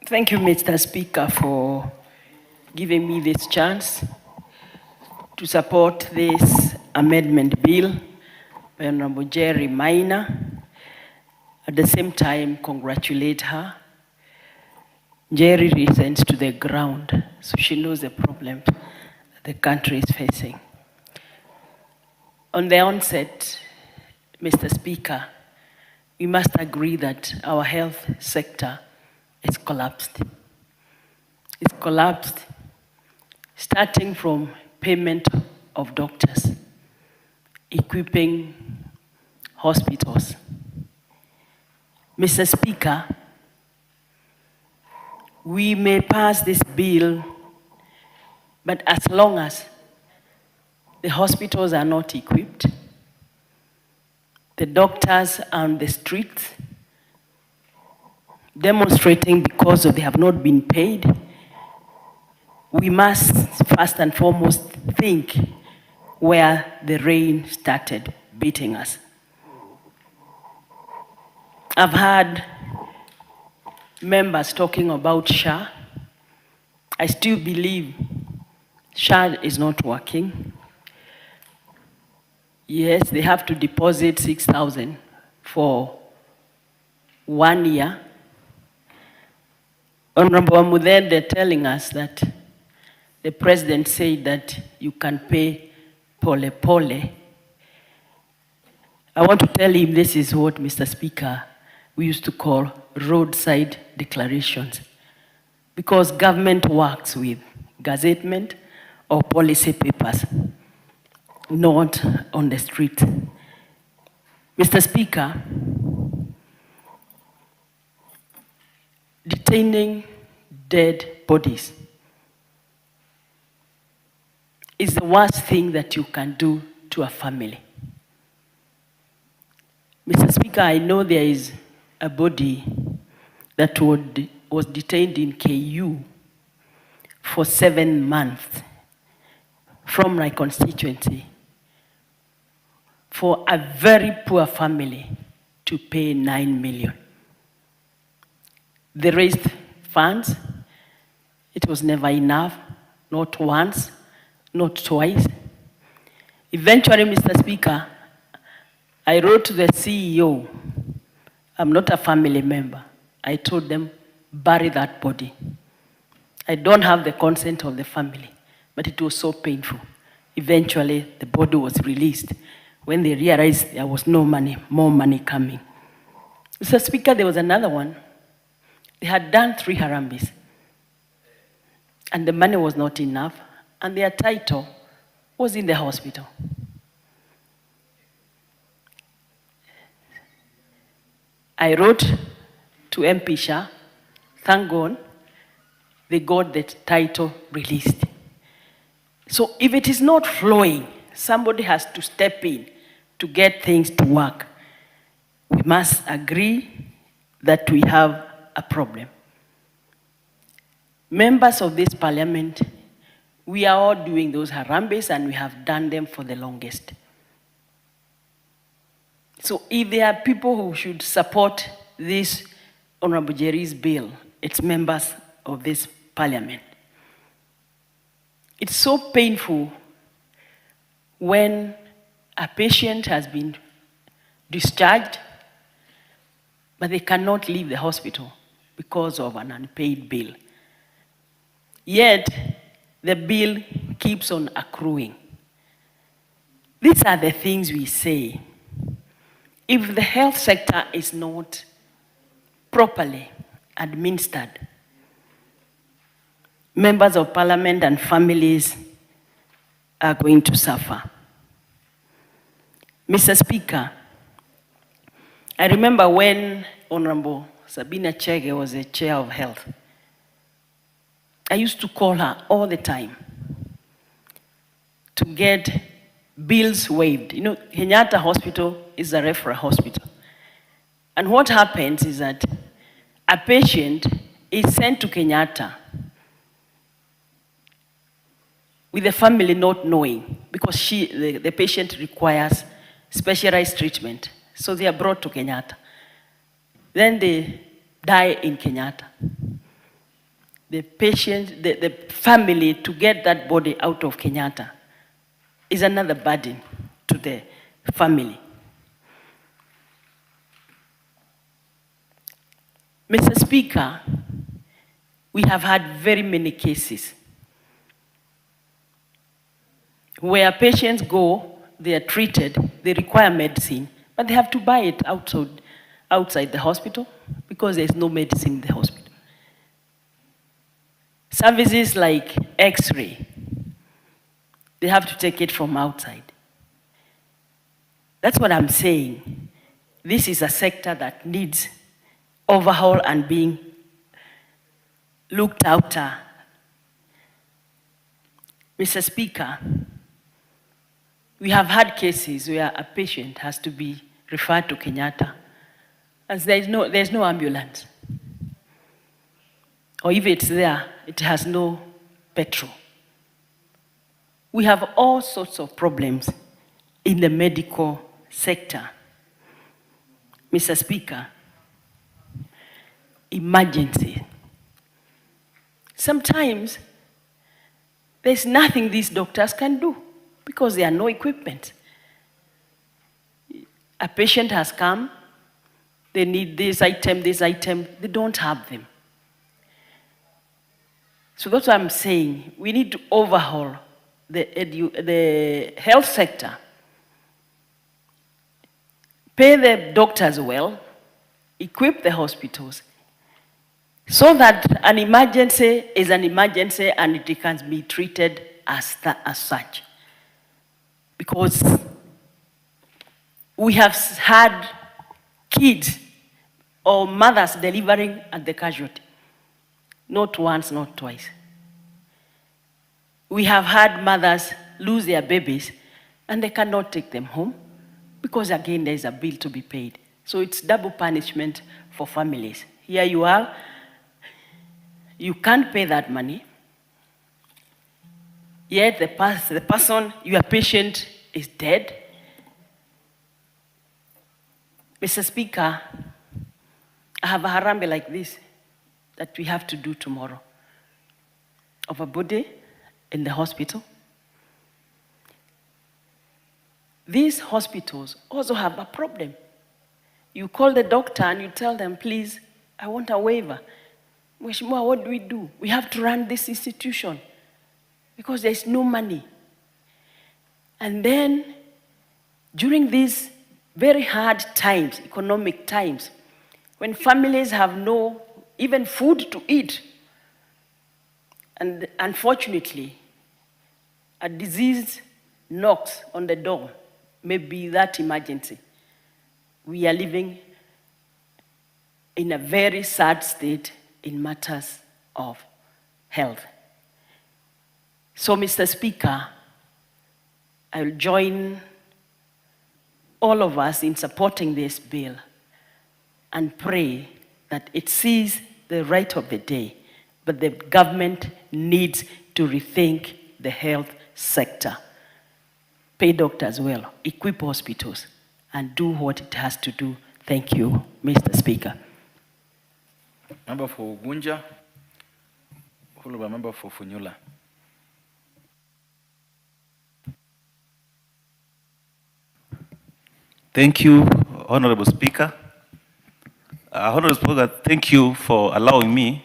Thank you, Mr. Speaker, for giving me this chance to support this amendment bill by Honorable Jerry Maina. At the same time, congratulate her. Jerry listens to the ground, so she knows the problems that the country is facing. On the onset, Mr. Speaker, we must agree that our health sector is collapsed. It's collapsed, starting from payment of doctors, equipping hospitals. Mr. Speaker, we may pass this bill, but as long as the hospitals are not equipped, the doctors are on the streets demonstrating because they have not been paid, we must first and foremost think where the rain started beating us. I've heard members talking about SHA. I still believe SHA is not working. Yes, they have to deposit 6,000 for 1 year. Honorable Wamuthende telling us that the president said that you can pay pole pole. I want to tell him this is what, Mr. Speaker, we used to call roadside declarations, because government works with gazettement or policy papers, not on the street. Mr. Speaker, detaining dead bodies is the worst thing that you can do to a family. Mr. Speaker, I know there is a body that was detained in KU for 7 months from my constituency for a very poor family to pay 9 million. They raised funds. It was never enough, not once, not twice. Eventually, Mr. Speaker, I wrote to the CEO. I'm not a family member. I told them, bury that body. I don't have the consent of the family, but it was so painful. Eventually, the body was released when they realized there was no money, more money coming. Mr. Speaker, there was another one. They had done 3 harambes, and the money was not enough, and their title was in the hospital. I wrote to MP SHA, thank God, they got the title released. So if it is not flowing, somebody has to step in to get things to work. We must agree that we have a problem. Members of this parliament, we are all doing those harambes, and we have done them for the longest. So if there are people who should support this Honorable Jerry's bill, it's members of this parliament. It's so painful when a patient has been discharged, but they cannot leave the hospital because of an unpaid bill. Yet, the bill keeps on accruing. These are the things we say. If the health sector is not properly administered, members of parliament and families are going to suffer. Mr. Speaker, I remember when Honorable Sabina Chege was the chair of health, I used to call her all the time to get bills waived. You know, Kenyatta Hospital is a referral hospital. And what happens is that a patient is sent to Kenyatta with the family not knowing, because the patient requires specialized treatment. So they are brought to Kenyatta. Then they die in Kenyatta. the patient, the family to get that body out of Kenyatta is another burden to the family. Mr. Speaker, we have had very many cases where patients go, they are treated, they require medicine, but they have to buy it outside the hospital because there's no medicine in the hospital. Services like X-ray, they have to take it from outside. That's what I'm saying. This is a sector that needs overhaul and being looked after. Mr. Speaker, we have had cases where a patient has to be referred to Kenyatta, as there's no ambulance. Or if it's there, it has no petrol. We have all sorts of problems in the medical sector. Mr. Speaker, emergency. Sometimes there's nothing these doctors can do because there are no equipment. A patient has come, they need this item, they don't have them. So that's what I'm saying. We need to overhaul the health sector, pay the doctors well, equip the hospitals, so that an emergency is an emergency and it can be treated as such. Because we have had kids or mothers delivering at the casualty. Not once, not twice. We have had mothers lose their babies and they cannot take them home because again there is a bill to be paid. So it's double punishment for families. Here you are, you can't pay that money, yet the person, your patient, is dead. Mr. Speaker, I have a harambe like this that we have to do tomorrow of a body in the hospital. These hospitals also have a problem. You call the doctor and you tell them, please, I want a waiver. Mheshimiwa, what do? We have to run this institution because there's no money. And then during these very hard times, economic times, when families have no even food to eat, and unfortunately, a disease knocks on the door, maybe that emergency. We are living in a very sad state in matters of health. So, Mr. Speaker, I will join all of us in supporting this bill and pray that it sees the right of the day, but the government needs to rethink the health sector. Pay doctors well, equip hospitals, and do what it has to do. Thank you, Mr. Speaker. Member for Gunja, followed by member for Funyula. Thank you, Honorable Speaker. Honorable Speaker, thank you for allowing me